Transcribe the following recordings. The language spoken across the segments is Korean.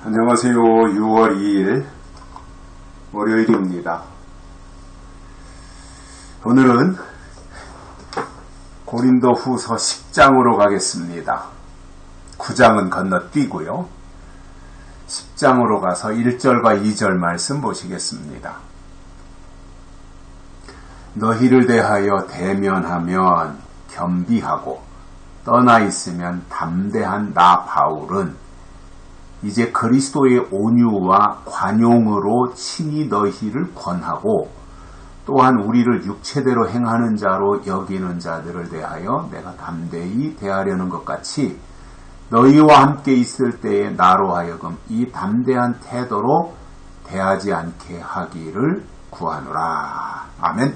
안녕하세요. 6월 2일 월요일입니다. 오늘은 고린도 후서 10장으로 가겠습니다. 9장은 건너뛰고요. 10장으로 가서 1절과 2절 말씀 보시겠습니다. 너희를 대하여 대면하면 겸비하고 떠나 있으면 담대한 나 바울은 이제 그리스도의 온유와 관용으로 친히 너희를 권하고 또한 우리를 육체대로 행하는 자로 여기는 자들을 대하여 내가 담대히 대하려는 것 같이 너희와 함께 있을 때에 나로 하여금 이 담대한 태도로 대하지 않게 하기를 구하노라. 아멘.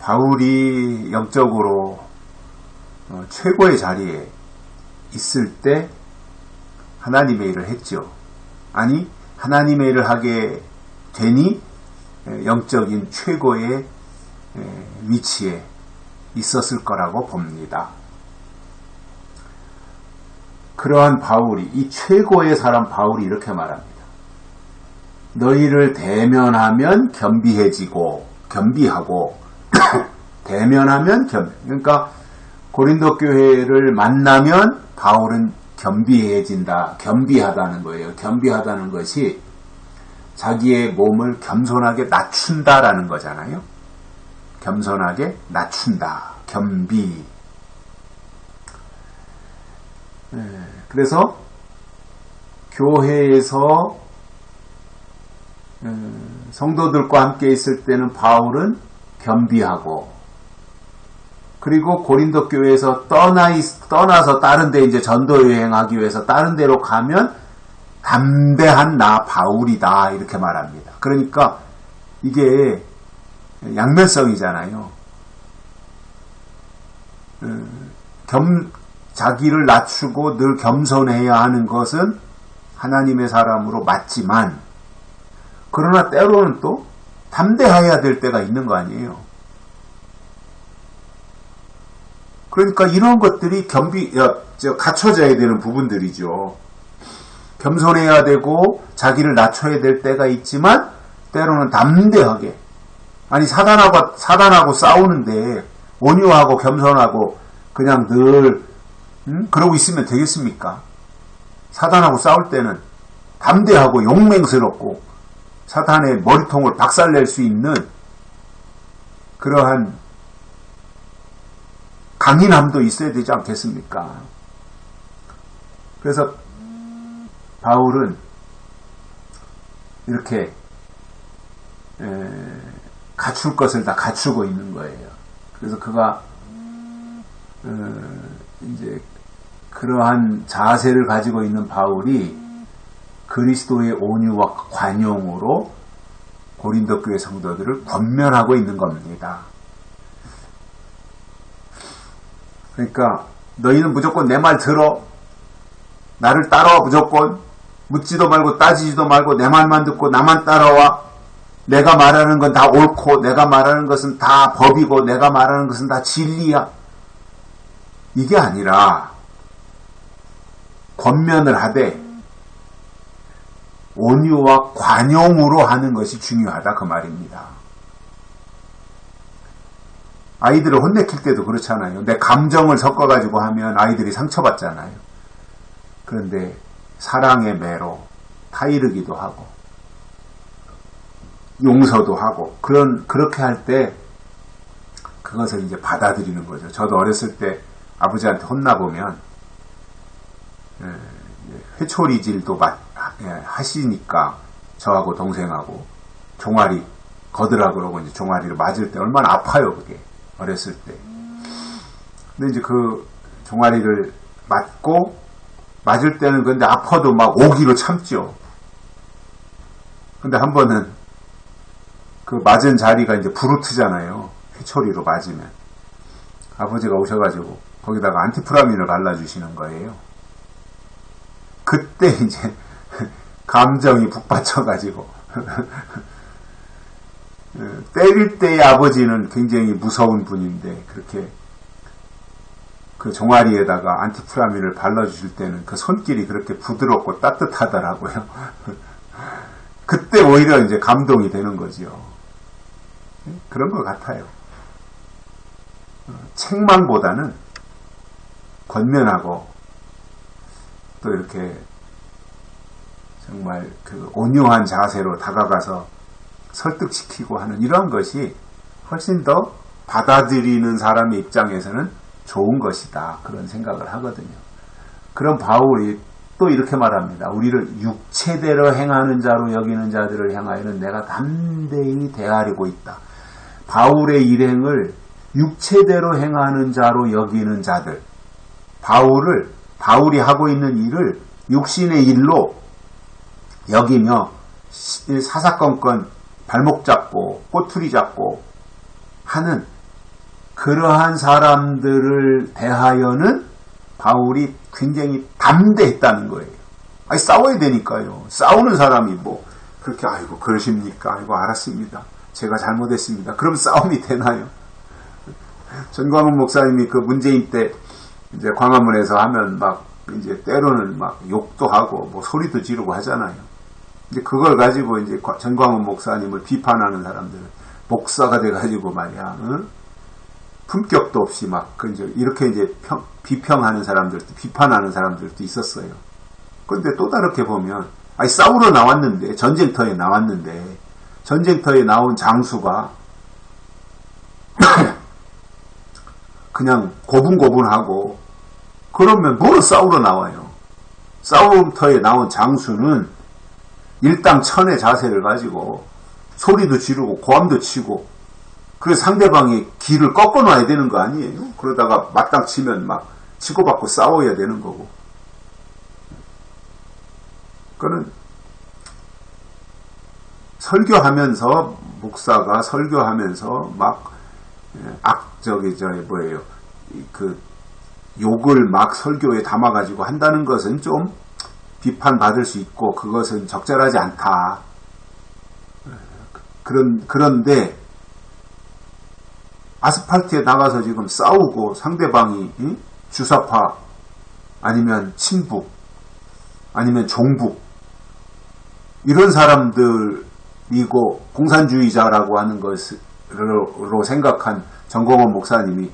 바울이 영적으로 최고의 자리에 있을 때 하나님의 일을 했죠. 아니, 하나님의 일을 하게 되니 영적인 최고의 위치에 있었을 거라고 봅니다. 그러한 바울이, 이 최고의 사람 바울이 이렇게 말합니다. 너희를 대면하면 겸비하고 대면하면 그러니까 고린도 교회를 만나면 바울은 겸비해진다. 겸비하다는 거예요. 겸비하다는 것이 자기의 몸을 겸손하게 낮춘다라는 거잖아요. 겸손하게 낮춘다. 겸비. 그래서 교회에서 성도들과 함께 있을 때는 바울은 겸비하고, 그리고 고린도 교회에서 떠나서 다른 데 이제 전도 여행하기 위해서 다른 데로 가면 담대한 나 바울이다 이렇게 말합니다. 그러니까 이게 양면성이잖아요. 자기를 낮추고 늘 겸손해야 하는 것은 하나님의 사람으로 맞지만, 그러나 때로는 또 담대해야 될 때가 있는 거 아니에요. 그러니까 이런 것들이 갖춰져야 되는 부분들이죠. 겸손해야 되고 자기를 낮춰야 될 때가 있지만 때로는 담대하게, 아니 사단하고 싸우는데 온유하고 겸손하고 그냥 늘 그러고 있으면 되겠습니까? 사단하고 싸울 때는 담대하고 용맹스럽고 사탄의 머리통을 박살낼 수 있는 그러한 강인함도 있어야 되지 않겠습니까? 그래서 바울은 이렇게 갖출 것을 다 갖추고 있는 거예요. 그래서 그가 이제 그러한 자세를 가지고 있는 바울이 그리스도의 온유와 관용으로 고린도 교회 성도들을 권면하고 있는 겁니다. 그러니까 너희는 무조건 내 말 들어. 나를 따라와. 무조건 묻지도 말고 따지지도 말고 내 말만 듣고 나만 따라와. 내가 말하는 건 다 옳고 내가 말하는 것은 다 법이고 내가 말하는 것은 다 진리야. 이게 아니라 권면을 하되 온유와 관용으로 하는 것이 중요하다 그 말입니다. 아이들을 혼내킬 때도 그렇잖아요. 내 감정을 섞어가지고 하면 아이들이 상처받잖아요. 그런데 사랑의 매로 타이르기도 하고 용서도 하고 그렇게 할 때 그것을 이제 받아들이는 거죠. 저도 어렸을 때 아버지한테 혼나보면 회초리질도 하시니까 저하고 동생하고 종아리 거드라 그러고 이제 종아리를 맞을 때 얼마나 아파요 그게. 어렸을 때. 근데 이제 그 종아리를 맞을 때는 근데 아파도 막 오기로 참죠. 근데 한 번은 그 맞은 자리가 이제 부르트잖아요. 회초리로 맞으면. 아버지가 오셔가지고 거기다가 안티프라민을 발라주시는 거예요. 그때 이제 감정이 북받쳐가지고 때릴 때의 아버지는 굉장히 무서운 분인데 그렇게 그 종아리에다가 안티프라민을 발라주실 때는 그 손길이 그렇게 부드럽고 따뜻하더라고요. 그때 오히려 이제 감동이 되는 거지요. 그런 것 같아요. 책망보다는 권면하고 또 이렇게 정말 그 온유한 자세로 다가가서 설득시키고 하는 이런 것이 훨씬 더 받아들이는 사람의 입장에서는 좋은 것이다. 그런 생각을 하거든요. 그럼 바울이 또 이렇게 말합니다. 우리를 육체대로 행하는 자로 여기는 자들을 향하여는 내가 담대히 대하려고 있다. 바울의 일행을 육체대로 행하는 자로 여기는 자들, 바울이 하고 있는 일을 육신의 일로 여기며 사사건건 발목 잡고 꼬투리 잡고 하는 그러한 사람들을 대하여는 바울이 굉장히 담대했다는 거예요. 아니, 싸워야 되니까요. 싸우는 사람이 뭐 그렇게 아이고 그러십니까? 아이고 알았습니다. 제가 잘못했습니다. 그럼 싸움이 되나요? 전광훈 목사님이 그 문재인 때 이제 광화문에서 하면 막 이제 때로는 막 욕도 하고 뭐 소리도 지르고 하잖아요. 이제 그걸 가지고 이제 전광훈 목사님을 비판하는 사람들은 목사가 돼가지고 말이야, 응? 품격도 없이 막 이제 이렇게 이제 비평하는 사람들도 비판하는 사람들도 있었어요. 그런데 또 다르게 보면, 아니 싸우러 나왔는데 전쟁터에 나왔는데 전쟁터에 나온 장수가 그냥 고분고분하고 그러면 뭐로 싸우러 나와요? 싸움터에 나온 장수는 일당천의 자세를 가지고 소리도 지르고 고함도 치고 그래서 상대방이 길을 꺾어놔야 되는 거 아니에요? 그러다가 맞닥치면 막 치고받고 싸워야 되는 거고. 그거는 설교하면서 목사가 설교하면서 막 그 욕을 막 설교에 담아가지고 한다는 것은 좀 비판받을 수 있고 그것은 적절하지 않다. 그런데 아스팔트에 나가서 지금 싸우고 상대방이 주사파 아니면 친북 아니면 종북 이런 사람들이고 공산주의자라고 하는 것으로 생각한 정공원 목사님이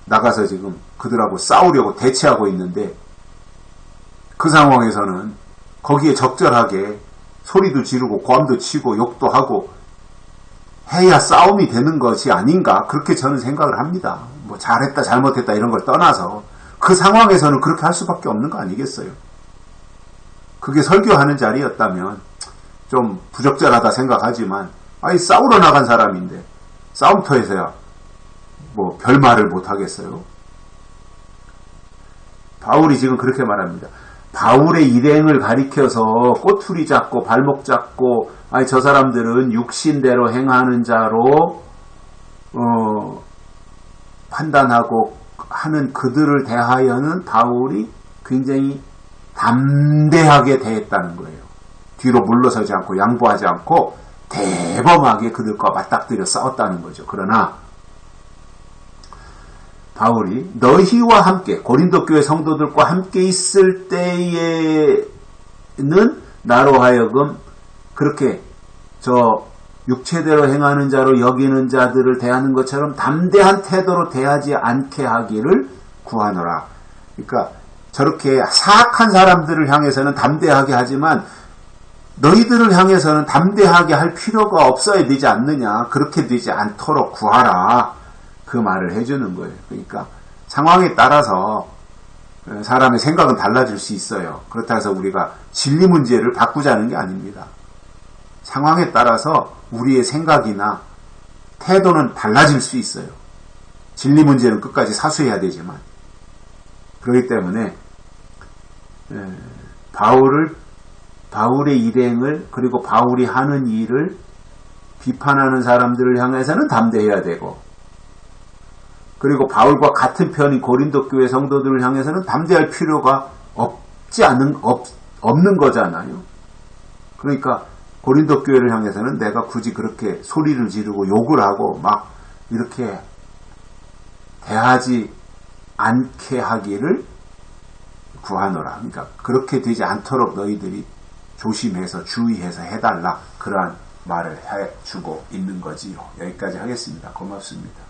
나가서 지금 그들하고 싸우려고 대치하고 있는데 그 상황에서는 거기에 적절하게 소리도 지르고 고함도 치고 욕도 하고 해야 싸움이 되는 것이 아닌가 그렇게 저는 생각을 합니다. 뭐 잘했다 잘못했다 이런 걸 떠나서 그 상황에서는 그렇게 할 수밖에 없는 거 아니겠어요? 그게 설교하는 자리였다면 좀 부적절하다 생각하지만 아니 싸우러 나간 사람인데 싸움터에서야 뭐 별말을 못하겠어요? 바울이 지금 그렇게 말합니다. 바울의 일행을 가리켜서 꼬투리 잡고 발목 잡고 아니 저 사람들은 육신대로 행하는 자로 판단하고 하는 그들을 대하여는 바울이 굉장히 담대하게 대했다는 거예요. 뒤로 물러서지 않고 양보하지 않고 대범하게 그들과 맞닥뜨려 싸웠다는 거죠. 그러나 바울이 너희와 함께 고린도 교회 성도들과 함께 있을 때에는 나로 하여금 그렇게 저 육체대로 행하는 자로 여기는 자들을 대하는 것처럼 담대한 태도로 대하지 않게 하기를 구하노라. 그러니까 저렇게 사악한 사람들을 향해서는 담대하게 하지만 너희들을 향해서는 담대하게 할 필요가 없어야 되지 않느냐. 그렇게 되지 않도록 구하라. 그 말을 해주는 거예요. 그러니까 상황에 따라서 사람의 생각은 달라질 수 있어요. 그렇다고 해서 우리가 진리 문제를 바꾸자는 게 아닙니다. 상황에 따라서 우리의 생각이나 태도는 달라질 수 있어요. 진리 문제는 끝까지 사수해야 되지만 그렇기 때문에 바울의 일행을 그리고 바울이 하는 일을 비판하는 사람들을 향해서는 담대해야 되고 그리고 바울과 같은 편인 고린도 교회 성도들을 향해서는 담대할 필요가 없는 거잖아요. 그러니까 고린도 교회를 향해서는 내가 굳이 그렇게 소리를 지르고 욕을 하고 막 이렇게 대하지 않게 하기를 구하노라. 그러니까 그렇게 되지 않도록 너희들이 조심해서 주의해서 해달라. 그러한 말을 해주고 있는 거지요. 여기까지 하겠습니다. 고맙습니다.